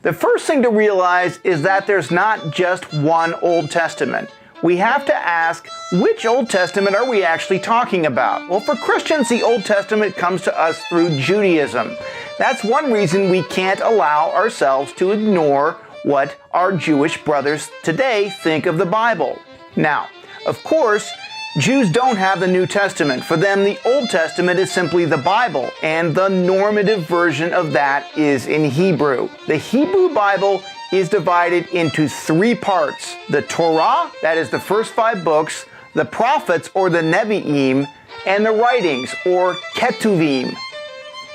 The first thing to realize is that there's not just one Old Testament. We have to ask, which Old Testament are we actually talking about? Well, for Christians, the Old Testament comes to us through Judaism. That's one reason we can't allow ourselves to ignore what our Jewish brothers today think of the Bible. Now, of course, Jews don't have the New Testament. For them, the Old Testament is simply the Bible, and the normative version of that is in Hebrew. The Hebrew Bible is divided into 3 parts: the Torah, that is the first 5 books, the prophets, or the Nevi'im, and the writings, or Ketuvim.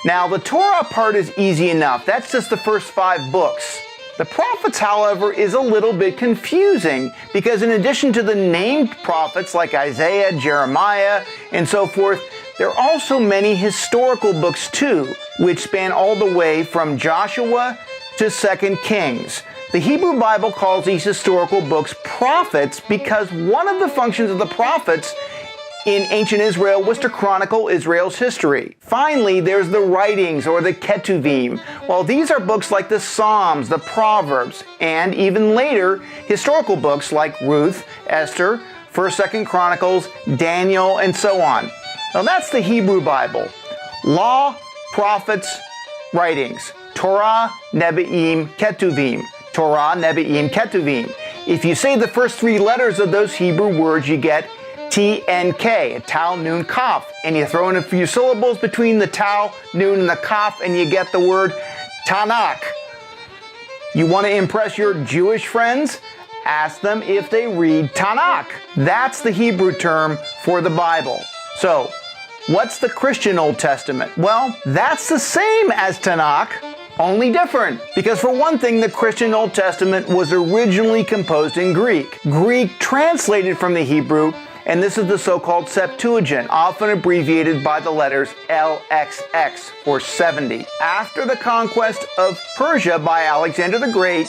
Now, the Torah part is easy enough. That's just the first 5 books. The prophets, however, is a little bit confusing because in addition to the named prophets like Isaiah, Jeremiah, and so forth, there are also many historical books too, which span all the way from Joshua to 2 Kings. The Hebrew Bible calls these historical books prophets because one of the functions of the prophets in ancient Israel was to chronicle Israel's history. Finally, there's the writings, or the Ketuvim. Well, these are books like the Psalms, the Proverbs, and even later, historical books like Ruth, Esther, 1st, 2nd Chronicles, Daniel, and so on. Now that's the Hebrew Bible. Law, prophets, writings. Torah, Nevi'im, Ketuvim. Torah, Nevi'im, Ketuvim. If you say the first 3 letters of those Hebrew words, you get T-N-K, Tau, Nun, Kaf. And you throw in a few syllables between the Tau, Nun, and the Kaf, and you get the word Tanakh. You want to impress your Jewish friends? Ask them if they read Tanakh. That's the Hebrew term for the Bible. So, what's the Christian Old Testament? Well, that's the same as Tanakh, only different. Because for one thing, the Christian Old Testament was originally composed in Greek. Greek translated from the Hebrew, and this is the so-called Septuagint, often abbreviated by the letters LXX, or 70. After the conquest of Persia by Alexander the Great,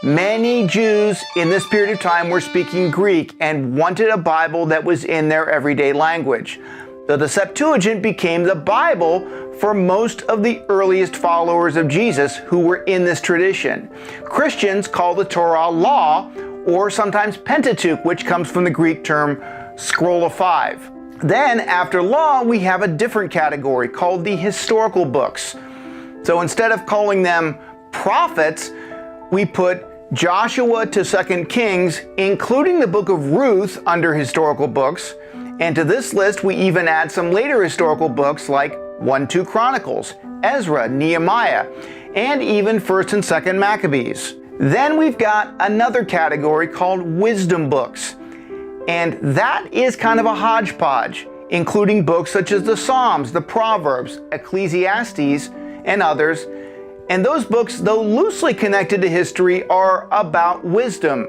many Jews in this period of time were speaking Greek and wanted a Bible that was in their everyday language. So the Septuagint became the Bible for most of the earliest followers of Jesus who were in this tradition. Christians call the Torah law, or sometimes Pentateuch, which comes from the Greek term scroll of 5. Then, after law, we have a different category called the historical books. So instead of calling them prophets, we put Joshua to 2 Kings, including the book of Ruth under historical books, and to this list we even add some later historical books like 1-2 Chronicles, Ezra, Nehemiah, and even 1st and 2nd Maccabees. Then we've got another category called wisdom books, and that is kind of a hodgepodge, including books such as the Psalms, the Proverbs, Ecclesiastes, and others. And those books, though loosely connected to history, are about wisdom.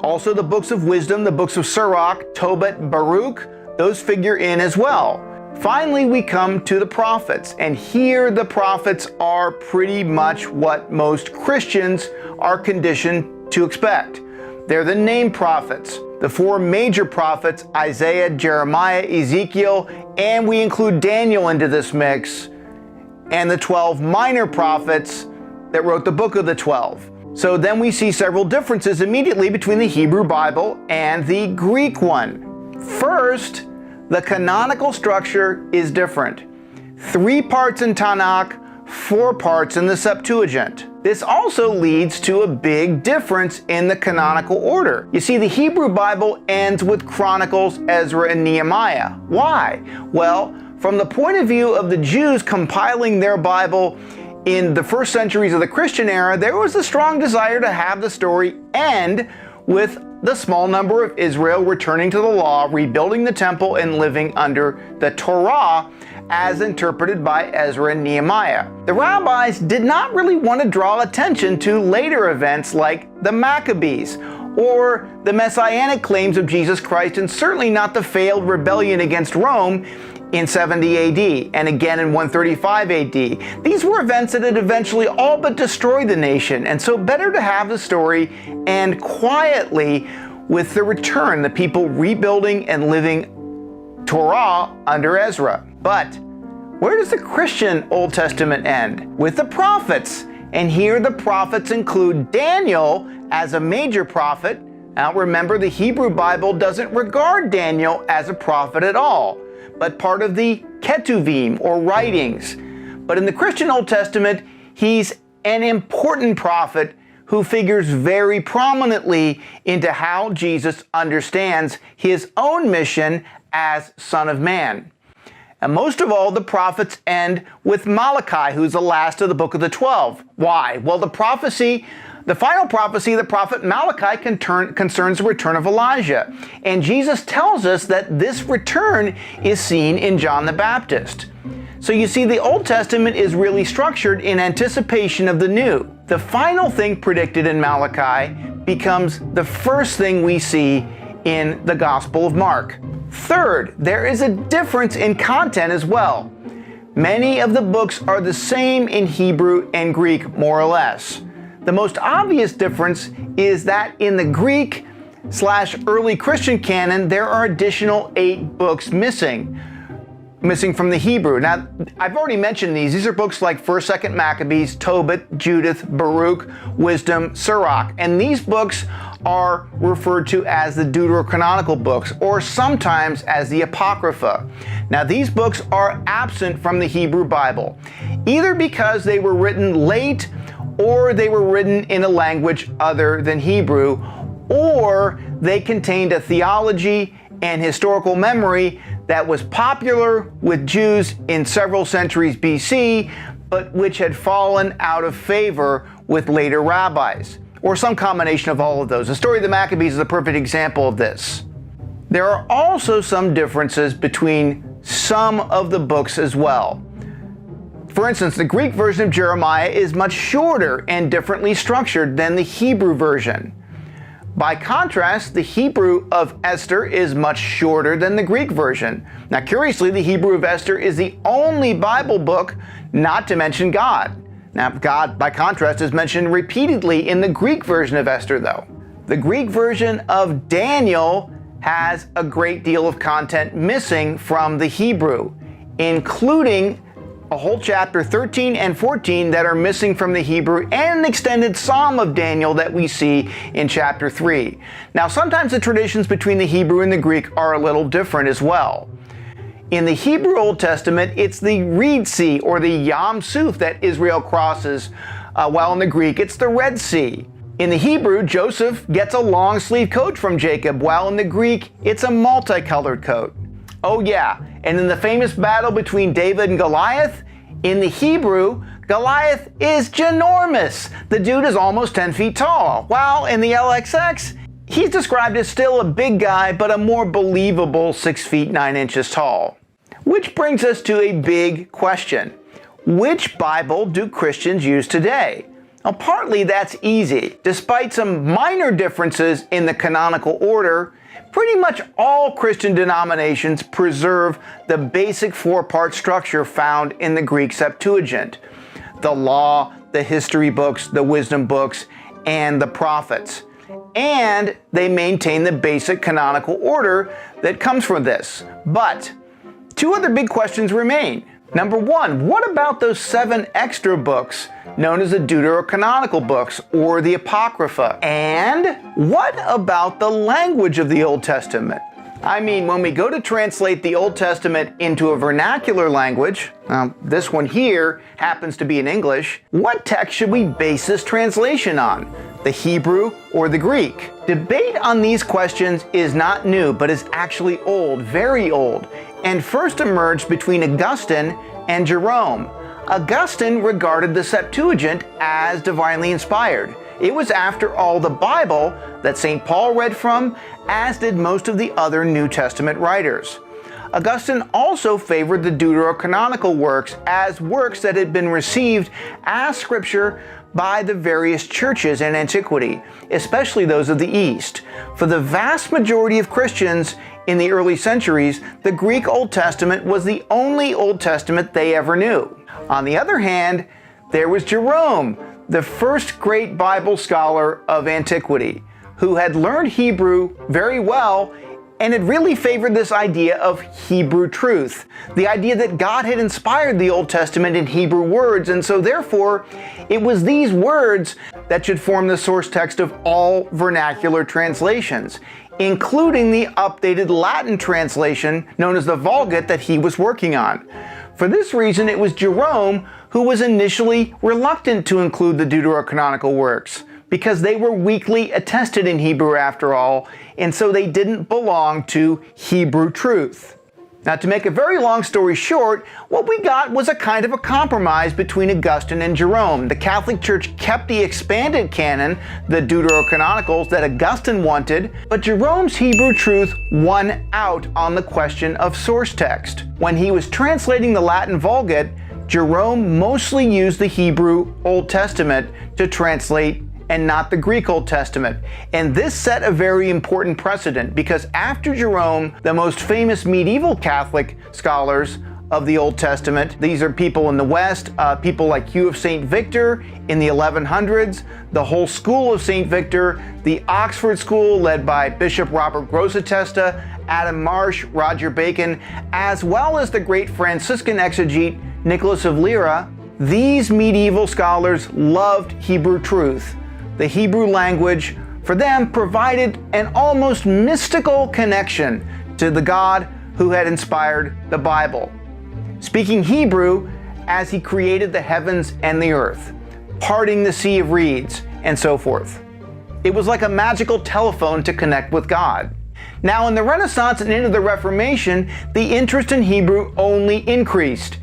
Also the books of wisdom, the books of Sirach, Tobit, Baruch, those figure in as well. Finally, we come to the prophets, and here the prophets are pretty much what most Christians are conditioned to expect. They're the named prophets, the 4 major prophets, Isaiah, Jeremiah, Ezekiel, and we include Daniel into this mix, and the 12 minor prophets that wrote the book of the 12. So then we see several differences immediately between the Hebrew Bible and the Greek one. First, the canonical structure is different. 3 parts in Tanakh, 4 parts in the Septuagint. This also leads to a big difference in the canonical order. You see, the Hebrew Bible ends with Chronicles, Ezra, and Nehemiah. Why? Well, from the point of view of the Jews compiling their Bible in the first centuries of the Christian era, there was a strong desire to have the story end with the small number of Israel returning to the law, rebuilding the temple, and living under the Torah as interpreted by Ezra and Nehemiah. The rabbis did not really want to draw attention to later events like the Maccabees or the messianic claims of Jesus Christ, and certainly not the failed rebellion against Rome in 70 AD and again in 135 AD. These were events that had eventually all but destroyed the nation, and so better to have the story end quietly with the return, the people rebuilding and living Torah under Ezra. But where does the Christian Old Testament end? With the prophets. And here the prophets include Daniel as a major prophet. Now remember, the Hebrew Bible doesn't regard Daniel as a prophet at all, but part of the Ketuvim, or writings. But in the Christian Old Testament, he's an important prophet who figures very prominently into how Jesus understands his own mission as Son of Man. And most of all, the prophets end with Malachi, who's the last of the book of the 12. Why? Well, the final prophecy of the prophet Malachi concerns the return of Elijah. And Jesus tells us that this return is seen in John the Baptist. So you see, the Old Testament is really structured in anticipation of the new. The final thing predicted in Malachi becomes the first thing we see in the Gospel of Mark. Third, there is a difference in content as well. Many of the books are the same in Hebrew and Greek, more or less. The most obvious difference is that in the Greek/early Christian canon, there are additional 8 books missing from the Hebrew. Now, I've already mentioned these. These are books like 1st, 2nd Maccabees, Tobit, Judith, Baruch, Wisdom, Sirach. And these books are referred to as the deuterocanonical books, or sometimes as the Apocrypha. Now, these books are absent from the Hebrew Bible, either because they were written late, or they were written in a language other than Hebrew, or they contained a theology and historical memory that was popular with Jews in several centuries BC, but which had fallen out of favor with later rabbis, or some combination of all of those. The story of the Maccabees is a perfect example of this. There are also some differences between some of the books as well. For instance, the Greek version of Jeremiah is much shorter and differently structured than the Hebrew version. By contrast, the Hebrew of Esther is much shorter than the Greek version. Now, curiously, the Hebrew of Esther is the only Bible book not to mention God. Now, God, by contrast, is mentioned repeatedly in the Greek version of Esther, though. The Greek version of Daniel has a great deal of content missing from the Hebrew, including a whole chapter 13 and 14 that are missing from the Hebrew, and an extended Psalm of Daniel that we see in chapter 3. Now, sometimes the traditions between the Hebrew and the Greek are a little different as well. In the Hebrew Old Testament, it's the Reed Sea, or the Yam Suf, that Israel crosses, while in the Greek, it's the Red Sea. In the Hebrew, Joseph gets a long sleeve coat from Jacob, while in the Greek, it's a multicolored coat. Oh yeah, and in the famous battle between David and Goliath, in the Hebrew, Goliath is ginormous. The dude is almost 10 feet tall, while in the LXX, he's described as still a big guy, but a more believable 6 feet 9 inches tall. Which brings us to a big question. Which Bible do Christians use today? Now, partly that's easy. Despite some minor differences in the canonical order, pretty much all Christian denominations preserve the basic 4-part structure found in the Greek Septuagint: the law, the history books, the wisdom books, and the prophets. And they maintain the basic canonical order that comes from this. But 2 other big questions remain. Number 1, what about those 7 extra books known as the deuterocanonical books, or the Apocrypha? And what about the language of the Old Testament? I mean, when we go to translate the Old Testament into a vernacular language, this one here happens to be in English, what text should we base this translation on? The Hebrew or the Greek? Debate on these questions is not new, but is actually old, very old, and first emerged between Augustine and Jerome. Augustine regarded the Septuagint as divinely inspired. It was, after all, the Bible that St. Paul read from, as did most of the other New Testament writers. Augustine also favored the deuterocanonical works as works that had been received as scripture by the various churches in antiquity, especially those of the East. For the vast majority of Christians in the early centuries, the Greek Old Testament was the only Old Testament they ever knew. On the other hand, there was Jerome, the first great Bible scholar of antiquity, who had learned Hebrew very well And it really favored this idea of Hebrew truth, the idea that God had inspired the Old Testament in Hebrew words, and so therefore it was these words that should form the source text of all vernacular translations, including the updated Latin translation known as the Vulgate that he was working on. For this reason, it was Jerome who was initially reluctant to include the deuterocanonical works, because they were weakly attested in Hebrew after all, and so they didn't belong to Hebrew truth. Now, to make a very long story short, what we got was a kind of a compromise between Augustine and Jerome. The Catholic Church kept the expanded canon, the deuterocanonicals that Augustine wanted, but Jerome's Hebrew truth won out on the question of source text. When he was translating the Latin Vulgate, Jerome mostly used the Hebrew Old Testament to translate and not the Greek Old Testament. And this set a very important precedent, because after Jerome, the most famous medieval Catholic scholars of the Old Testament, these are people in the West, people like Hugh of St. Victor in the 1100s, the whole school of St. Victor, the Oxford School led by Bishop Robert Grosseteste, Adam Marsh, Roger Bacon, as well as the great Franciscan exegete Nicholas of Lyra. These medieval scholars loved Hebrew truth. The Hebrew language, for them, provided an almost mystical connection to the God who had inspired the Bible, speaking Hebrew as he created the heavens and the earth, parting the sea of reeds, and so forth. It was like a magical telephone to connect with God. Now, in the Renaissance and into the Reformation, the interest in Hebrew only increased.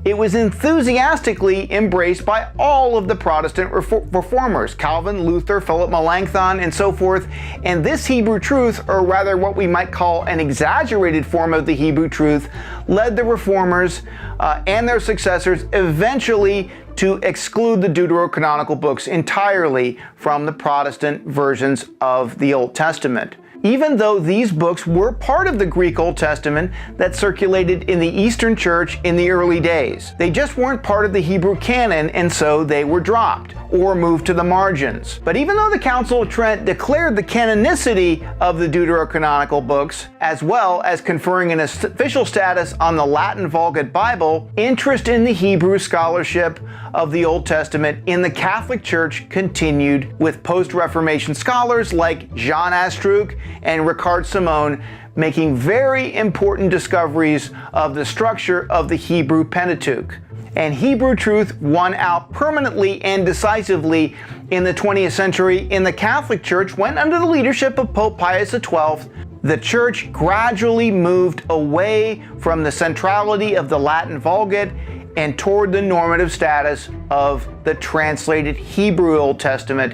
It was enthusiastically embraced by all of the Protestant reformers, Calvin, Luther, Philip Melanchthon, and so forth. And this Hebrew truth, or rather what we might call an exaggerated form of the Hebrew truth, led the reformers and their successors eventually to exclude the deuterocanonical books entirely from the Protestant versions of the Old Testament, even though these books were part of the Greek Old Testament that circulated in the Eastern Church in the early days. They just weren't part of the Hebrew canon, and so they were dropped or moved to the margins. But even though the Council of Trent declared the canonicity of the deuterocanonical books, as well as conferring an official status on the Latin Vulgate Bible, interest in the Hebrew scholarship of the Old Testament in the Catholic Church continued, with post-Reformation scholars like Jean Astruc and Ricard Simon making very important discoveries of the structure of the Hebrew Pentateuch. And Hebrew truth won out permanently and decisively in the 20th century in the Catholic Church when, under the leadership of Pope Pius XII, the Church gradually moved away from the centrality of the Latin Vulgate and toward the normative status of the translated Hebrew Old Testament,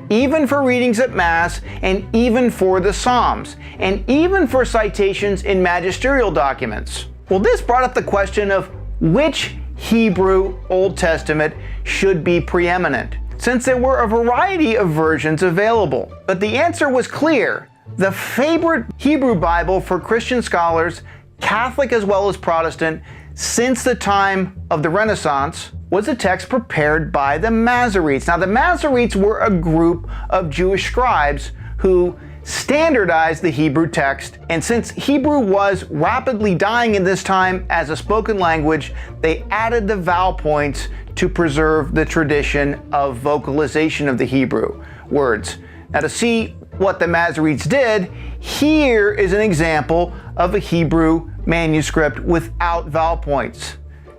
even for readings at Mass, and even for the Psalms, and even for citations in magisterial documents. Well, this brought up the question of which Hebrew Old Testament should be preeminent, since there were a variety of versions available. But the answer was clear. The favorite Hebrew Bible for Christian scholars, Catholic as well as Protestant, since the time of the Renaissance, was a text prepared by the Masoretes. Now, the Masoretes were a group of Jewish scribes who standardized the Hebrew text, and since Hebrew was rapidly dying in this time as a spoken language, they added the vowel points to preserve the tradition of vocalization of the Hebrew words. Now, to see what the Masoretes did, here is an example of a Hebrew manuscript without vowel points.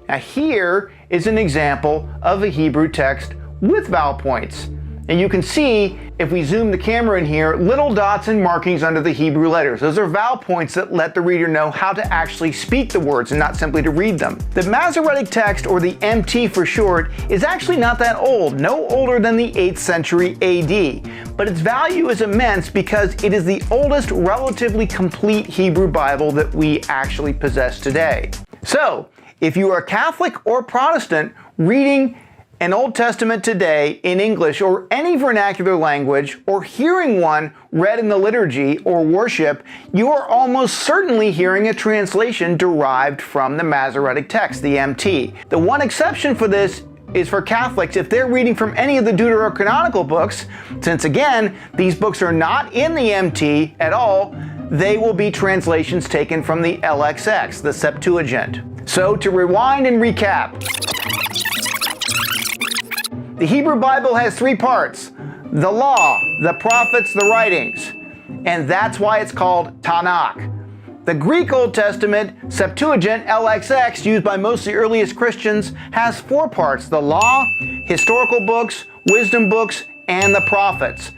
Now, here is an example of a Hebrew text with vowel points. And you can see, if we zoom the camera in here, little dots and markings under the Hebrew letters. Those are vowel points that let the reader know how to actually speak the words and not simply to read them. The Masoretic text, or the MT for short, is actually not that old, no older than the 8th century AD. But its value is immense because it is the oldest relatively complete Hebrew Bible that we actually possess today. So, if you are Catholic or Protestant reading an Old Testament today in English or any vernacular language, or hearing one read in the liturgy or worship, you are almost certainly hearing a translation derived from the Masoretic text, the MT. The one exception for this is for Catholics if they're reading from any of the deuterocanonical books, since again, these books are not in the MT at all. they will be translations taken from the LXX, the Septuagint. So to rewind and recap, the Hebrew Bible has 3 parts: the law, the prophets, the writings. And that's why it's called Tanakh. The Greek Old Testament, Septuagint, LXX, used by most of the earliest Christians, has 4 parts: the law, historical books, wisdom books, and the prophets.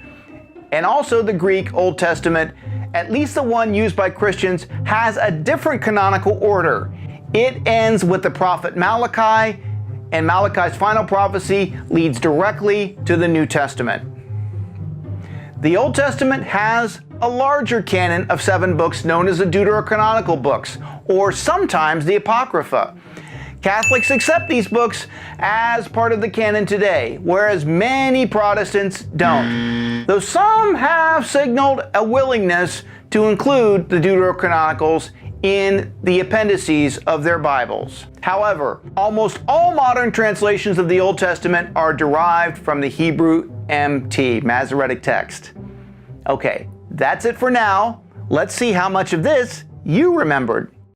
And also the Greek Old Testament, at least the one used by Christians, has a different canonical order. It ends with the prophet Malachi, and Malachi's final prophecy leads directly to the New Testament. The Old Testament has a larger canon of 7 books known as the Deuterocanonical books, or sometimes the Apocrypha. Catholics accept these books as part of the canon today, whereas many Protestants don't. Though some have signaled a willingness to include the Deuterocanonicals in the appendices of their Bibles. However, almost all modern translations of the Old Testament are derived from the Hebrew MT, Masoretic text. Okay, that's it for now. Let's see how much of this you remembered.